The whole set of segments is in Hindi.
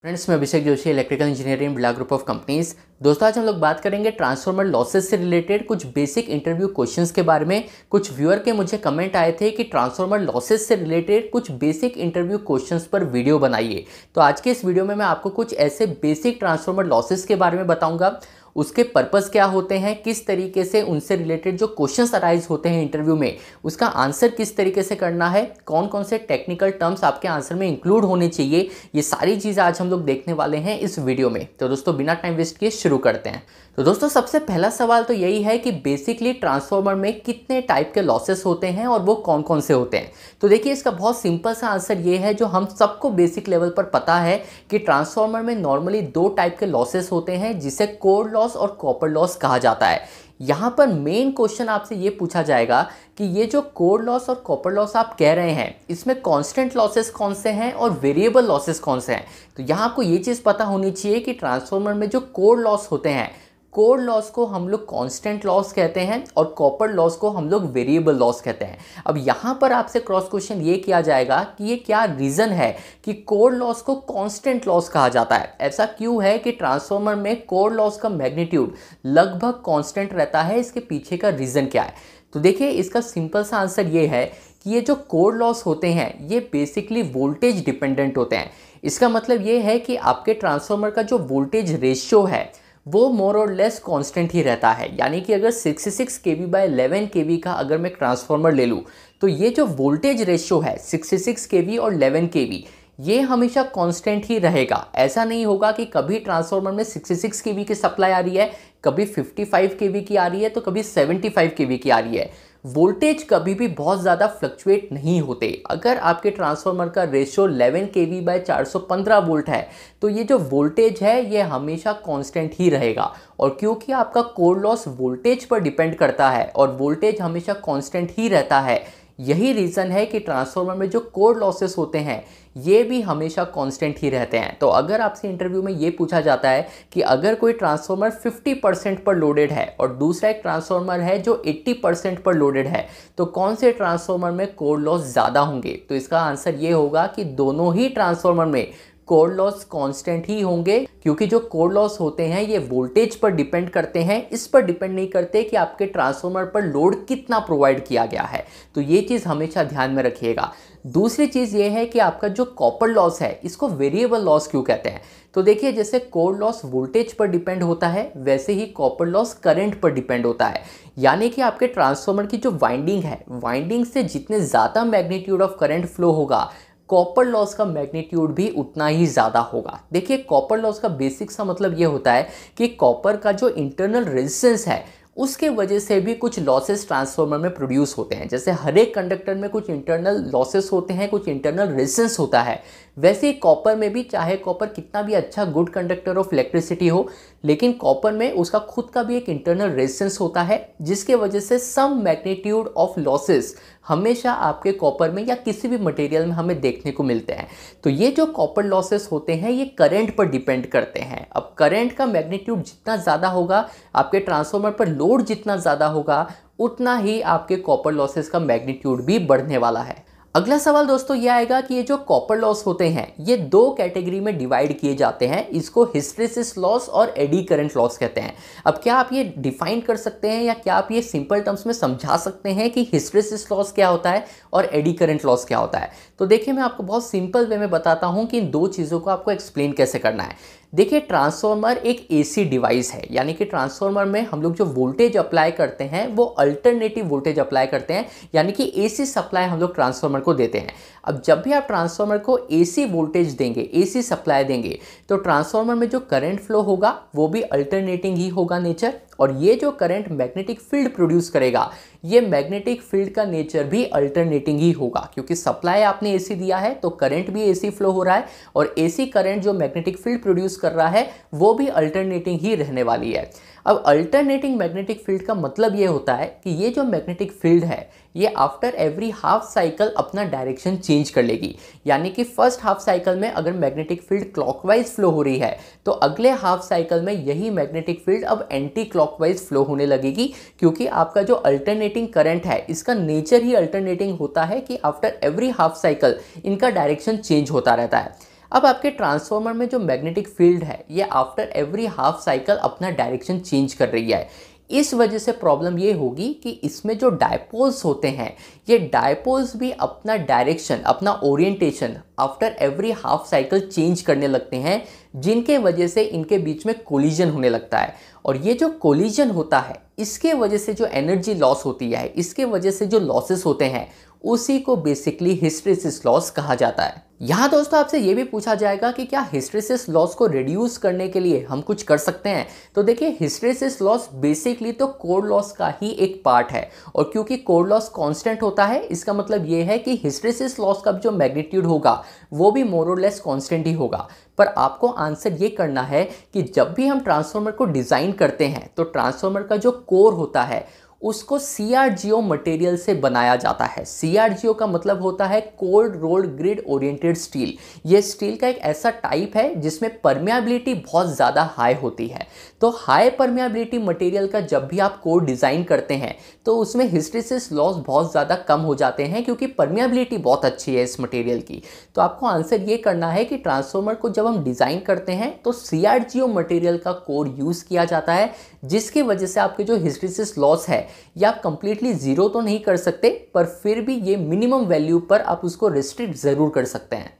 फ्रेंड्स, मैं Abhishek Joshi, electrical engineering Birla group of companies. दोस्तों, आज हम लोग बात करेंगे ट्रांसफार्मर लॉसेस से रिलेटेड कुछ बेसिक इंटरव्यू क्वेश्चंस के बारे में। कुछ व्यूअर के मुझे कमेंट आए थे कि ट्रांसफार्मर लॉसेस से रिलेटेड कुछ बेसिक इंटरव्यू क्वेश्चंस पर वीडियो बनाइए। तो आज के इस वीडियो में मैं आपको कुछ ऐसे बेसिक ट्रांसफार्मर लॉसेस के बारे में बताऊंगा, उसके पर्पस क्या होते हैं, किस तरीके से उनसे रिलेटेड जो क्वेश्चंस अराइज होते हैं इंटरव्यू में उसका आंसर किस तरीके से करना है, कौन कौन से टेक्निकल टर्म्स आपके आंसर में इंक्लूड होने चाहिए, ये सारी चीज़ें आज हम लोग देखने वाले हैं इस वीडियो में। तो दोस्तों, बिना टाइम वेस्ट किए शुरू करते हैं। तो दोस्तों, सबसे पहला सवाल तो यही है कि बेसिकली ट्रांसफार्मर में कितने टाइप के लॉसेस होते हैं और वो कौन कौन से होते हैं। तो देखिए, इसका बहुत सिंपल सा आंसर ये है जो हम सबको बेसिक लेवल पर पता है कि ट्रांसफार्मर में नॉर्मली दो टाइप के लॉसेस होते हैं जिसे कोर लॉस और कॉपर लॉस कहा जाता है। यहाँ पर मेन क्वेश्चन आपसे ये पूछा जाएगा कि ये जो कोर लॉस और कॉपर लॉस आप कह रहे हैं, इसमें कांस्टेंट लॉसेस कौन से हैं और वेरिएबल लॉसेस कौन से हैं। तो यहाँ आपको ये चीज़ पता होनी चाहिए कि ट्रांसफार्मर में जो कोर लॉस होते हैं, कोर लॉस को हम लोग कांस्टेंट लॉस कहते हैं और कॉपर लॉस को हम लोग वेरिएबल लॉस कहते हैं। अब यहाँ पर आपसे क्रॉस क्वेश्चन ये किया जाएगा कि ये क्या रीज़न है कि कोर लॉस को कांस्टेंट लॉस कहा जाता है। ऐसा क्यों है कि ट्रांसफार्मर में कोर लॉस का मैग्नीट्यूड लगभग कांस्टेंट रहता है, इसके पीछे का रीज़न क्या है। तो देखिए, इसका सिंपल सा आंसर ये है कि ये जो कोर लॉस होते हैं ये बेसिकली वोल्टेज डिपेंडेंट होते हैं। इसका मतलब ये है कि आपके ट्रांसफार्मर का जो वोल्टेज रेशियो है वो मोर और लेस कांस्टेंट ही रहता है। यानी कि अगर 66 kV बाय 11 kV का अगर मैं ट्रांसफार्मर ले लूँ तो ये जो वोल्टेज रेशियो है 66 kV और 11 kV ये हमेशा कांस्टेंट ही रहेगा। ऐसा नहीं होगा कि कभी ट्रांसफार्मर में 66 kV की सप्लाई आ रही है, कभी 55 kV की आ रही है, तो कभी 75 kV की आ रही है। वोल्टेज कभी भी बहुत ज़्यादा फ्लक्चुएट नहीं होते। अगर आपके ट्रांसफार्मर का रेशियो 11 kV बाय 415 वोल्ट है तो ये जो वोल्टेज है ये हमेशा कांस्टेंट ही रहेगा। और क्योंकि आपका कोर लॉस वोल्टेज पर डिपेंड करता है और वोल्टेज हमेशा कांस्टेंट ही रहता है, यही रीज़न है कि ट्रांसफार्मर में जो कोर लॉसेस होते हैं ये भी हमेशा कांस्टेंट ही रहते हैं। तो अगर आपसे इंटरव्यू में ये पूछा जाता है कि अगर कोई ट्रांसफार्मर 50% पर लोडेड है और दूसरा एक ट्रांसफार्मर है जो 80% पर लोडेड है, तो कौन से ट्रांसफार्मर में कोर लॉस ज़्यादा होंगे। तो इसका आंसर ये होगा कि दोनों ही ट्रांसफार्मर में कोर लॉस कांस्टेंट ही होंगे, क्योंकि जो कोर लॉस होते हैं ये वोल्टेज पर डिपेंड करते हैं, इस पर डिपेंड नहीं करते कि आपके ट्रांसफार्मर पर लोड कितना प्रोवाइड किया गया है। तो ये चीज़ हमेशा ध्यान में रखिएगा। दूसरी चीज़ ये है कि आपका जो कॉपर लॉस है इसको वेरिएबल लॉस क्यों कहते हैं। तो देखिए, जैसे कोर लॉस वोल्टेज पर डिपेंड होता है वैसे ही कॉपर लॉस करंट पर डिपेंड होता है। यानी कि आपके ट्रांसफार्मर की जो वाइंडिंग है, वाइंडिंग से जितने ज़्यादा मैग्नीट्यूड ऑफ करंट फ्लो होगा, कॉपर लॉस का मैग्नीट्यूड भी उतना ही ज़्यादा होगा। देखिए, कॉपर लॉस का बेसिक सा मतलब ये होता है कि कॉपर का जो इंटरनल रेजिस्टेंस है उसके वजह से भी कुछ लॉसेस ट्रांसफार्मर में प्रोड्यूस होते हैं। जैसे हर एक कंडक्टर में कुछ इंटरनल लॉसेस होते हैं, कुछ इंटरनल रेजिस्टेंस होता है, वैसे ही कॉपर में भी, चाहे कॉपर कितना भी अच्छा गुड कंडक्टर ऑफ इलेक्ट्रिसिटी हो, लेकिन कॉपर में उसका खुद का भी एक इंटरनल रेजिस्टेंस होता है, जिसके वजह से सम मैग्नीट्यूड ऑफ लॉसेस हमेशा आपके कॉपर में या किसी भी मटेरियल में हमें देखने को मिलते हैं। तो ये जो कॉपर लॉसेस होते हैं ये करंट पर डिपेंड करते हैं। अब करंट का मैग्नीट्यूड जितना ज़्यादा होगा, आपके ट्रांसफार्मर पर लोड जितना ज़्यादा होगा, उतना ही आपके कॉपर लॉसेस का मैग्नीट्यूड भी बढ़ने वाला है। अगला सवाल दोस्तों ये आएगा कि ये जो कॉपर लॉस होते हैं ये दो कैटेगरी में डिवाइड किए जाते हैं। इसको हिस्टैरिसीस लॉस और एडी करंट लॉस कहते हैं। अब क्या आप ये डिफाइन कर सकते हैं या क्या आप ये सिंपल टर्म्स में समझा सकते हैं कि हिस्टैरिसीस लॉस क्या होता है और एडी करंट लॉस क्या होता है। तो देखिए, मैं आपको बहुत सिंपल वे में बताता हूँ कि इन दो चीज़ों को आपको एक्सप्लेन कैसे करना है। देखिए, ट्रांसफार्मर एक एसी डिवाइस है, यानी कि ट्रांसफार्मर में हम लोग जो वोल्टेज अप्लाई करते हैं वो अल्टरनेटिव वोल्टेज अप्लाई करते हैं, यानी कि एसी सप्लाई हम लोग ट्रांसफार्मर को देते हैं। अब जब भी आप ट्रांसफार्मर को एसी वोल्टेज देंगे, एसी सप्लाई देंगे, तो ट्रांसफार्मर में जो करंट फ्लो होगा वो भी अल्टरनेटिंग ही होगा नेचर। और ये जो करंट मैग्नेटिक फील्ड प्रोड्यूस करेगा, ये मैग्नेटिक फील्ड का नेचर भी अल्टरनेटिंग ही होगा, क्योंकि सप्लाई आपने एसी दिया है तो करंट भी एसी फ्लो हो रहा है और एसी करंट जो मैग्नेटिक फील्ड प्रोड्यूस कर रहा है वो भी अल्टरनेटिंग ही रहने वाली है। अब अल्टरनेटिंग मैग्नेटिक फील्ड का मतलब ये होता है कि ये जो मैग्नेटिक फील्ड है ये आफ्टर एवरी हाफ साइकिल अपना डायरेक्शन चेंज कर लेगी। यानी कि फर्स्ट हाफ साइकिल में अगर मैग्नेटिक फील्ड क्लॉकवाइज फ्लो हो रही है तो अगले हाफ साइकिल में यही मैग्नेटिक फील्ड अब एंटी क्लॉकवाइज फ्लो होने लगेगी, क्योंकि आपका जो अल्टरनेटिंग करंट है इसका नेचर ही अल्टरनेटिंग होता है कि आफ्टर एवरी हाफ साइकिल इनका डायरेक्शन चेंज होता रहता है। अब आपके ट्रांसफार्मर में जो मैग्नेटिक फील्ड है ये आफ्टर एवरी हाफ साइकिल अपना डायरेक्शन चेंज कर रही है। इस वजह से प्रॉब्लम ये होगी कि इसमें जो डायपोल्स होते हैं ये डायपोल्स भी अपना डायरेक्शन, अपना orientation after every half cycle change करने लगते हैं, जिनके वजह से इनके बीच में कोलिजन होने लगता है। और ये जो कोलिजन होता है इसके वजह से जो एनर्जी लॉस होती है, इसके वजह से जो लॉसेस होते हैं, उसी को बेसिकली हिस्टैरिसीस लॉस कहा जाता है। यहाँ दोस्तों आपसे ये भी पूछा जाएगा कि क्या हिस्टैरिसीस लॉस को रिड्यूस करने के लिए हम कुछ कर सकते हैं। तो देखिए, हिस्टैरिसीस लॉस बेसिकली तो कोर लॉस का ही एक पार्ट है, और क्योंकि कोर लॉस कांस्टेंट होता है इसका मतलब ये है कि हिस्टैरिसीस लॉस का जो मैग्नीट्यूड होगा वो भी मोर और लेस कांस्टेंट ही होगा। पर आपको आंसर ये करना है कि जब भी हम ट्रांसफार्मर को डिज़ाइन करते हैं तो ट्रांसफार्मर का जो कोर होता है उसको CRGO मटेरियल से बनाया जाता है। CRGO का मतलब होता है cold rolled grid oriented steel. ये स्टील का एक ऐसा टाइप है जिसमें परमेबिलिटी बहुत ज़्यादा हाई होती है। तो हाई परमेबिलिटी मटेरियल का जब भी आप कोर डिज़ाइन करते हैं तो उसमें हिस्टैरिसीस लॉस बहुत ज़्यादा कम हो जाते हैं, क्योंकि परमेबिलिटी बहुत अच्छी है इस मटेरियल की। तो आपको आंसर ये करना है कि ट्रांसफार्मर को जब हम डिज़ाइन करते हैं तो CRGO मटेरियल का कोर यूज़ किया जाता है, जिसकी वजह से आपके जो हिस्टैरिसीस लॉस है या आप कंप्लीटली जीरो तो नहीं कर सकते, पर फिर भी ये मिनिमम वैल्यू पर आप उसको रिस्ट्रिक्ट ज़रूर कर सकते हैं।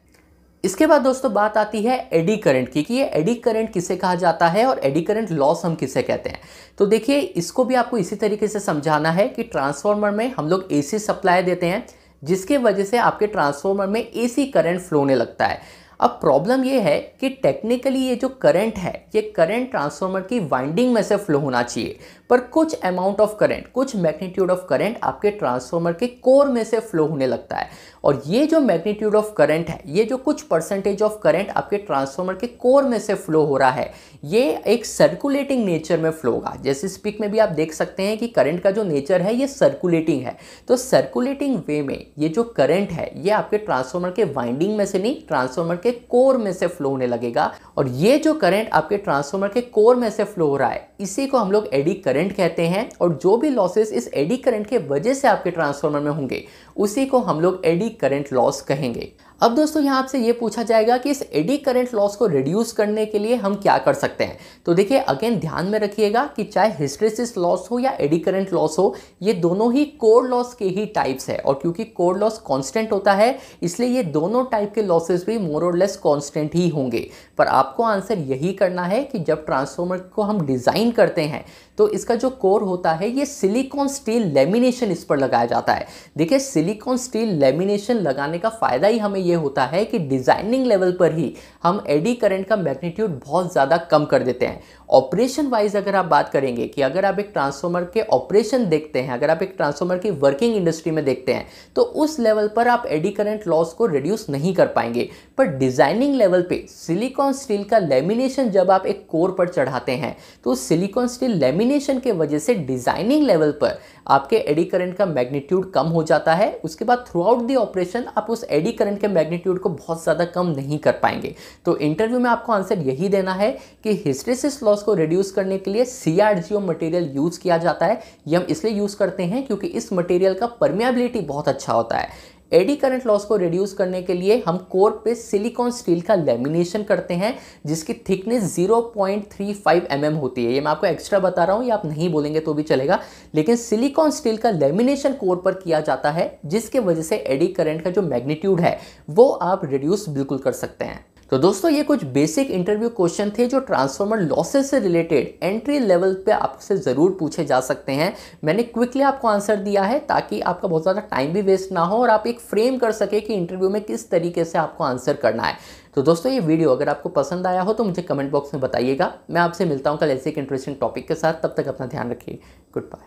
इसके बाद दोस्तों बात आती है एडी करंट की, कि ये एडी करंट किसे कहा जाता है और एडी करंट लॉस हम किसे कहते हैं। तो देखिए, इसको भी आपको इसी तरीके से समझाना है कि ट्रांसफार्मर में हम लोग AC सप्लाई देते हैं, जिसके वजह से आपके ट्रांसफार्मर में AC करंट फ्लो होने लगता है। अब प्रॉब्लम ये है कि टेक्निकली ये जो करंट है ये करंट ट्रांसफार्मर की वाइंडिंग में से फ्लो होना चाहिए, पर कुछ अमाउंट ऑफ करंट, कुछ मैग्नीट्यूड ऑफ करंट आपके ट्रांसफार्मर के कोर में से फ्लो होने लगता है। और ये जो मैग्नीट्यूड ऑफ करंट है, ये जो कुछ परसेंटेज ऑफ करंट आपके ट्रांसफार्मर के कोर में से फ्लो हो रहा है, ये एक सर्कुलेटिंग नेचर में फ्लो होगा। जैसे इस पिक में भी आप देख सकते हैं कि करंट का जो नेचर है ये सर्कुलेटिंग है। तो सर्कुलेटिंग वे में ये जो करंट है ये आपके ट्रांसफार्मर के वाइंडिंग में से नहीं, ट्रांसफार्मर के कोर में से फ्लो होने लगेगा। और ये जो करंट आपके ट्रांसफार्मर के कोर में से फ्लो हो रहा है इसी को हम लोग एडी करंट कहते हैं। और जो भी लॉसेस इस एडी करंट के वजह से आपके ट्रांसफार्मर में होंगे उसी को हम लोग एडी करंट लॉस कहेंगे। अब दोस्तों यहाँ आपसे ये पूछा जाएगा कि इस एडी करंट लॉस को रिड्यूस करने के लिए हम क्या कर सकते हैं। तो देखिए, अगेन ध्यान में रखिएगा कि चाहे हिस्टैरिसीस लॉस हो या एडी करंट लॉस हो, ये दोनों ही कोर लॉस के ही टाइप्स है। और क्योंकि कोर लॉस कांस्टेंट होता है इसलिए ये दोनों टाइप के लॉसेस भी मोर और लेस कांस्टेंट ही होंगे। पर आपको आंसर यही करना है कि जब ट्रांसफार्मर को हम डिज़ाइन करते हैं तो इसका जो कोर होता है ये सिलिकॉन स्टील लेमिनेशन इस पर लगाया जाता है। देखिए, सिलिकॉन स्टील लेमिनेशन लगाने का फ़ायदा ही हमें ये होता है कि डिज़ाइनिंग लेवल पर ही हम एडी करंट का मैग्नीट्यूड बहुत ज़्यादा कम कर देते हैं। ऑपरेशन वाइज अगर आप बात करेंगे कि अगर आप एक ट्रांसफार्मर के ऑपरेशन देखते हैं, अगर आप एक ट्रांसफार्मर की वर्किंग इंडस्ट्री में देखते हैं, तो उस लेवल पर आप एडी करंट लॉस को रिड्यूस नहीं कर पाएंगे। पर डिज़ाइनिंग लेवल पे सिलिकॉन स्टील का लेमिनेशन जब आप एक कोर पर चढ़ाते हैं तो सिलिकॉन स्टील लेमिनेशन के वजह से डिज़ाइनिंग लेवल पर आपके एडी करंट का मैग्नीट्यूड कम हो जाता है। उसके बाद थ्रू आउट द ऑपरेशन आप उस एडी करंट के मैग्नीट्यूड को बहुत ज़्यादा कम नहीं कर पाएंगे। तो इंटरव्यू में आपको आंसर यही देना है कि हिस्टैरिसीस लॉस को रिड्यूस करने के लिए CRGO मटेरियल यूज़ किया जाता है। ये हम इसलिए यूज़ करते हैं क्योंकि इस मटेरियल का परमेबिलिटी बहुत अच्छा होता है। एडी करंट लॉस को रिड्यूस करने के लिए हम कोर पे सिलिकॉन स्टील का लेमिनेशन करते हैं, जिसकी थिकनेस 0.35 mm होती है। ये मैं आपको एक्स्ट्रा बता रहा हूँ, ये आप नहीं बोलेंगे तो भी चलेगा, लेकिन सिलिकॉन स्टील का लेमिनेशन कोर पर किया जाता है, जिसके वजह से एडी करंट का जो मैग्नीट्यूड है वो आप रिड्यूस बिल्कुल कर सकते हैं। तो दोस्तों, ये कुछ बेसिक इंटरव्यू क्वेश्चन थे जो ट्रांसफार्मर लॉसेस से रिलेटेड एंट्री लेवल पे आपसे ज़रूर पूछे जा सकते हैं। मैंने क्विकली आपको आंसर दिया है ताकि आपका बहुत ज़्यादा टाइम भी वेस्ट ना हो और आप एक फ्रेम कर सके कि इंटरव्यू में किस तरीके से आपको आंसर करना है। तो दोस्तों, ये वीडियो अगर आपको पसंद आया हो तो मुझे कमेंट बॉक्स में बताइएगा। मैं आपसे मिलता हूँ कल ऐसे एक इंटरेस्टिंग टॉपिक के साथ। तब तक अपना ध्यान रखिए। Good bye.